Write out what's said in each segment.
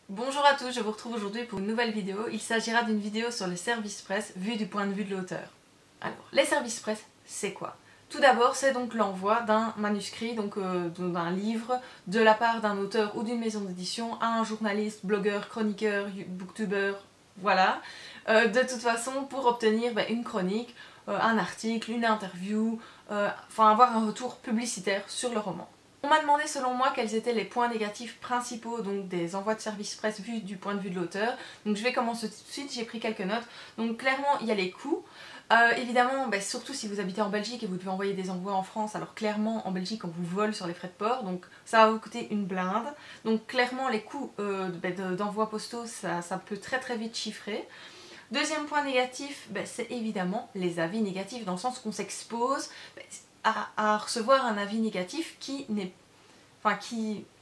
Bonjour à tous, je vous retrouve aujourd'hui pour une nouvelle vidéo. Il s'agira d'une vidéo sur les services presse vus du point de vue de l'auteur. Alors, les services presse, c'est quoi? Tout d'abord, c'est donc l'envoi d'un manuscrit, donc d'un livre, de la part d'un auteur ou d'une maison d'édition à un journaliste, blogueur, chroniqueur, booktuber, voilà. De toute façon, pour obtenir une chronique, un article, une interview, enfin avoir un retour publicitaire sur le roman. On m'a demandé selon moi quels étaient les points négatifs principaux donc, des envois de services presse vus du point de vue de l'auteur. Donc je vais commencer tout de suite, j'ai pris quelques notes. Donc clairement il y a les coûts. Évidemment, surtout si vous habitez en Belgique et vous devez envoyer des envois en France, alors clairement en Belgique on vous vole sur les frais de port, donc ça va vous coûter une blinde. Donc clairement les coûts d'envoi postaux, ça peut très vite chiffrer. Deuxième point négatif, c'est évidemment les avis négatifs, dans le sens qu'on s'expose à recevoir un avis négatif qui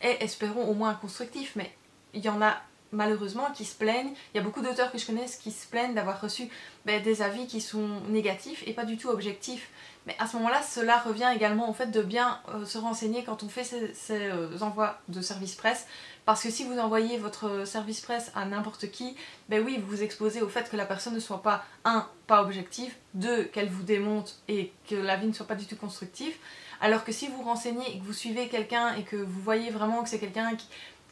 est, espérons, au moins constructif, mais il y en a malheureusement qui se plaignent. Il y a beaucoup d'auteurs que je connais qui se plaignent d'avoir reçu des avis qui sont négatifs et pas du tout objectifs. Mais à ce moment-là, cela revient également au fait de bien se renseigner quand on fait ces envois de service presse. Parce que si vous envoyez votre service presse à n'importe qui, oui, vous vous exposez au fait que la personne ne soit pas, 1, pas objective, 2, qu'elle vous démonte et que l'avis ne soit pas du tout constructif. Alors que si vous renseignez et que vous suivez quelqu'un et que vous voyez vraiment que c'est quelqu'un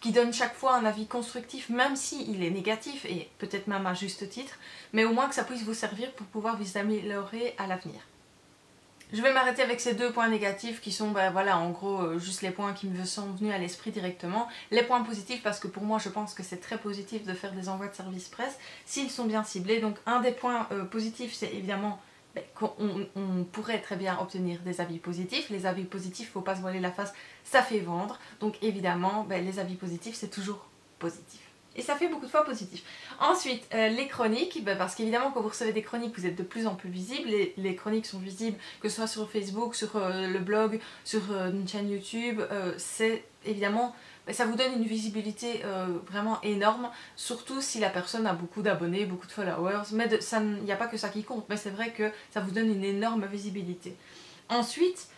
qui donne chaque fois un avis constructif, même s'il est négatif, et peut-être même à juste titre, mais au moins que ça puisse vous servir pour pouvoir vous améliorer à l'avenir. Je vais m'arrêter avec ces deux points négatifs qui sont voilà, en gros juste les points qui me sont venus à l'esprit directement. Les points positifs, parce que pour moi je pense que c'est très positif de faire des envois de service presse s'ils sont bien ciblés. Donc un des points positifs, c'est évidemment qu'on pourrait très bien obtenir des avis positifs. Les avis positifs, faut pas se voiler la face, ça fait vendre. Donc évidemment, les avis positifs, c'est toujours positif. Et ça fait beaucoup de fois positif. Ensuite, les chroniques, parce qu'évidemment quand vous recevez des chroniques, vous êtes de plus en plus visible. Les chroniques sont visibles, que ce soit sur Facebook, sur le blog, sur une chaîne YouTube. C'est évidemment, ça vous donne une visibilité vraiment énorme, surtout si la personne a beaucoup d'abonnés, beaucoup de followers. Mais il n'y a pas que ça qui compte, mais c'est vrai que ça vous donne une énorme visibilité. Ensuite,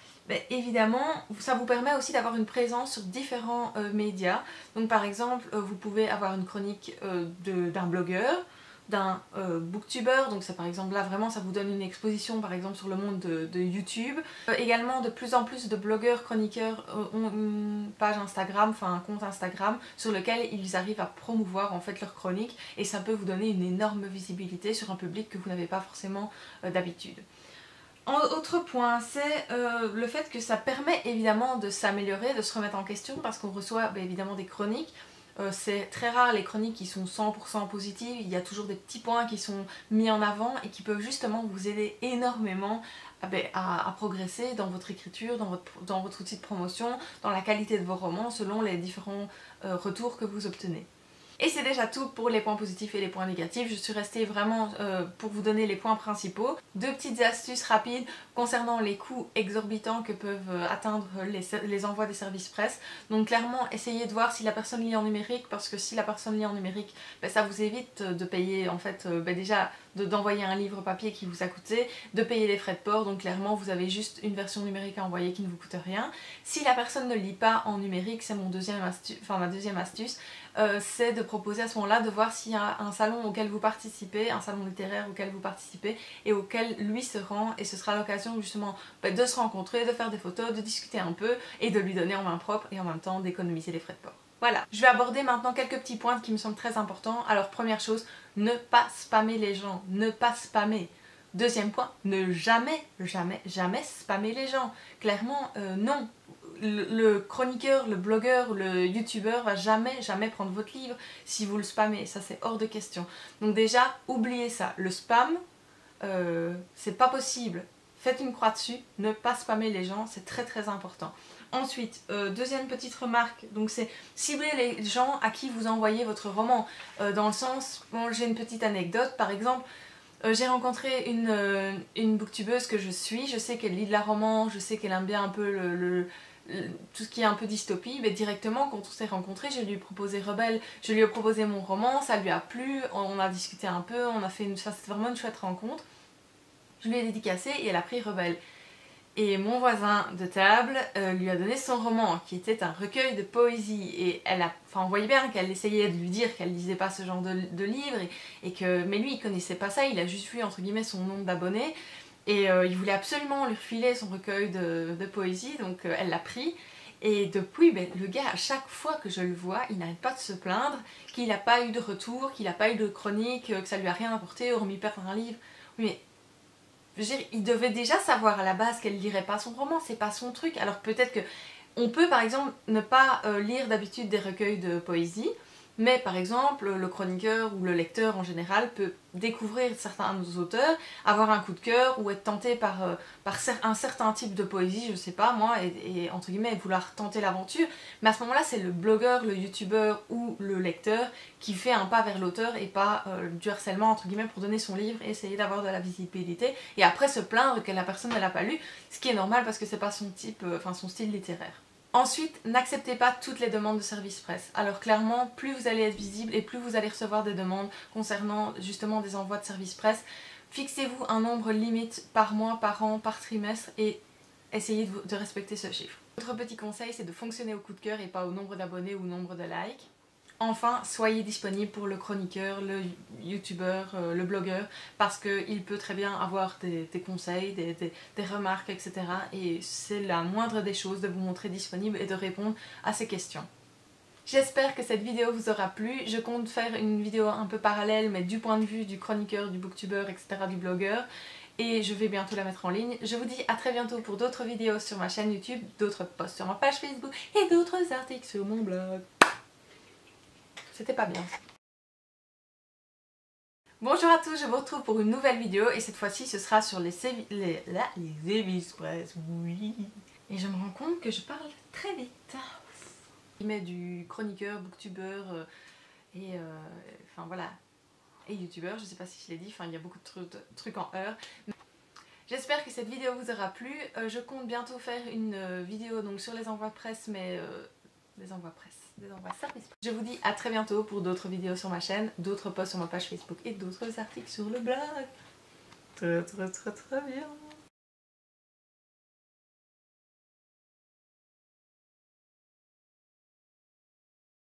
évidemment, ça vous permet aussi d'avoir une présence sur différents médias. Donc par exemple, vous pouvez avoir une chronique d'un blogueur, d'un booktuber, donc ça par exemple là vraiment ça vous donne une exposition par exemple sur le monde de YouTube. Également de plus en plus de blogueurs, chroniqueurs ont une page Instagram, enfin un compte Instagram sur lequel ils arrivent à promouvoir en fait leurs chroniques et ça peut vous donner une énorme visibilité sur un public que vous n'avez pas forcément d'habitude. Autre point, c'est le fait que ça permet évidemment de s'améliorer, de se remettre en question parce qu'on reçoit évidemment des chroniques. C'est très rare les chroniques qui sont 100% positives, il y a toujours des petits points qui sont mis en avant et qui peuvent justement vous aider énormément à progresser dans votre écriture, dans votre outil de promotion, dans la qualité de vos romans selon les différents retours que vous obtenez. Et c'est déjà tout pour les points positifs et les points négatifs. Je suis restée vraiment pour vous donner les points principaux. Deux petites astuces rapides concernant les coûts exorbitants que peuvent atteindre les envois des services presse. Donc clairement, essayez de voir si la personne lit en numérique, parce que si la personne lit en numérique, ça vous évite de payer en fait déjà d'envoyer un livre papier qui vous a coûté, de payer les frais de port, donc clairement vous avez juste une version numérique à envoyer qui ne vous coûte rien. Si la personne ne lit pas en numérique, c'est ma deuxième astuce, c'est de proposer à ce moment-là de voir s'il y a un salon auquel vous participez, un salon littéraire auquel vous participez et auquel lui se rend, et ce sera l'occasion justement de se rencontrer, de faire des photos, de discuter un peu et de lui donner en main propre et en même temps d'économiser les frais de port. Voilà, je vais aborder maintenant quelques petits points qui me semblent très importants. Alors première chose, ne pas spammer les gens, ne pas spammer. Deuxième point, ne jamais spammer les gens. Clairement, non. Le chroniqueur, le blogueur, le youtubeur va jamais prendre votre livre si vous le spammez, ça c'est hors de question. Donc déjà, oubliez ça, le spam, c'est pas possible. Faites une croix dessus, ne pas spammer les gens, c'est très important. Ensuite, deuxième petite remarque, donc c'est cibler les gens à qui vous envoyez votre roman. Dans le sens, bon, j'ai une petite anecdote, par exemple, j'ai rencontré une booktubeuse que je suis, je sais qu'elle lit de la romance, je sais qu'elle aime bien un peu tout ce qui est un peu dystopie, mais directement quand on s'est rencontrés, je lui ai proposé Rebelle, je lui ai proposé mon roman, ça lui a plu, on a discuté un peu, c'était vraiment une chouette rencontre. Je lui ai dédicacé et elle a pris Rebelle. Et mon voisin de table lui a donné son roman, qui était un recueil de poésie. Et on voyait bien qu'elle essayait de lui dire qu'elle lisait pas ce genre de livre, mais lui il connaissait pas ça, il a juste vu entre guillemets son nombre d'abonnés. Et il voulait absolument lui refiler son recueil de poésie, donc elle l'a pris. Et depuis, le gars, à chaque fois que je le vois, il n'arrête pas de se plaindre qu'il n'a pas eu de retour, qu'il n'a pas eu de chronique, que ça lui a rien apporté, hormis perdre un livre. Oui, mais je veux dire, il devait déjà savoir à la base qu'elle lirait pas son roman, c'est pas son truc. Alors peut-être que on peut par exemple ne pas lire d'habitude des recueils de poésie, mais par exemple le chroniqueur ou le lecteur en général peut découvrir certains auteurs, avoir un coup de cœur ou être tenté par un certain type de poésie, je sais pas moi, et entre guillemets vouloir tenter l'aventure. Mais à ce moment-là, c'est le blogueur, le youtubeur ou le lecteur qui fait un pas vers l'auteur et pas du harcèlement entre guillemets pour donner son livre et essayer d'avoir de la visibilité et après se plaindre que la personne ne l'a pas lu, ce qui est normal parce que c'est pas son type, son style littéraire. Ensuite, n'acceptez pas toutes les demandes de service presse. Alors clairement, plus vous allez être visible et plus vous allez recevoir des demandes concernant justement des envois de service presse, fixez-vous un nombre limite par mois, par an, par trimestre et essayez de respecter ce chiffre. Autre petit conseil, c'est de fonctionner au coup de cœur et pas au nombre d'abonnés ou au nombre de likes. Enfin, soyez disponible pour le chroniqueur, le youtubeur, le blogueur, parce qu'il peut très bien avoir des conseils, des remarques, etc. Et c'est la moindre des choses de vous montrer disponible et de répondre à ces questions. J'espère que cette vidéo vous aura plu. Je compte faire une vidéo un peu parallèle, mais du point de vue du chroniqueur, du booktubeur, etc., du blogueur. Et je vais bientôt la mettre en ligne. Je vous dis à très bientôt pour d'autres vidéos sur ma chaîne YouTube, d'autres posts sur ma page Facebook et d'autres articles sur mon blog. C'était pas bien. Bonjour à tous, je vous retrouve pour une nouvelle vidéo et cette fois-ci ce sera sur les service presse, oui. Et je me rends compte que je parle très vite. Il met du chroniqueur, booktubeur enfin voilà, et youtubeur, je sais pas si je l'ai dit, enfin il y a beaucoup de trucs en heure. J'espère que cette vidéo vous aura plu. Je compte bientôt faire une vidéo donc sur les envois presse, mais des envois service. Je vous dis à très bientôt pour d'autres vidéos sur ma chaîne, d'autres posts sur ma page Facebook et d'autres articles sur le blog. Très bien.